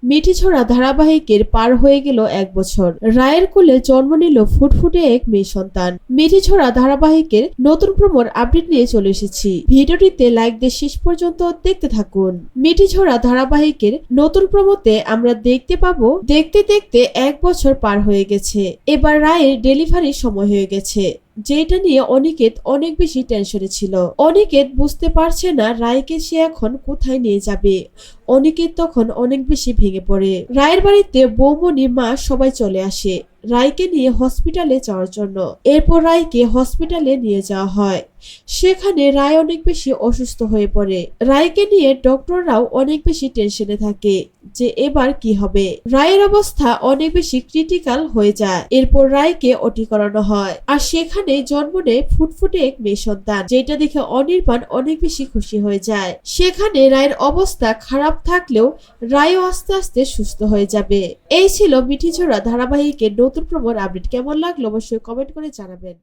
মিঠিঝোড়া ধারাবাহিকের পার হয়ে গেল 1 বছর। রায়ের কোলে জন্ম নিল ফুটফুটে এক মেয়ে সন্তান। মিঠিঝোড়া ধারাবাহিকের নতুন প্রোমোর আপডেট নিয়ে চলে এসেছি। ভিডিওটিতে লাইক দিয়ে শেষ পর্যন্ত দেখতে থাকুন। মিঠিঝোড়া ধারাবাহিকের নতুন প্রোমোতে আমরা দেখতে পাবো দেখতে দেখতে 1 বছর পার হয়ে গেছে। এবার রায়ের ডেলিভারির সময় হয়ে গেছে, যেটা নিয়ে অনিকেত অনেক বেশি টেনশনে ছিল। অনিকেত বুঝতে পারছে না রায়কে সে এখন কোথায় নিয়ে যাবে। অনিকেত তখন অনেক বেশি ভেঙে পড়ে। রায়ের বাড়িতে বৌমনি মা সবাই চলে আসে রায়কে নিয়ে হসপিটালে যাওয়ার জন্য। এরপর রায়কে হসপিটালে নিয়ে যাওয়া হয়। সেখানে রায় অনেক বেশি অসুস্থ হয়ে পড়ে। রায়কে নিয়ে ডক্টররাও অনেক বেশি টেনশনে থাকে যে এবার কি হবে। রায়ের অবস্থা অনেক বেশি ক্রিটিক্যাল হয়ে যায়। এরপর রায়কে ওটি করানো হয়, আর সেখানে জন্ম নেয় ফুটফুটে এক মেয়ে সন্তান, যেটা দেখে অনির্বাণ অনেক বেশি খুশি হয়ে যায়। সেখানে রায়ের অবস্থা খারাপ থাকলেও রায়ও আস্তে আস্তে সুস্থ হয়ে যাবে। এই ছিল মিঠিঝোড়া ধারাবাহিকের নতুন প্রোমোর আপডেট। কেমন লাগলো অবশ্যই কমেন্ট করে জানাবেন।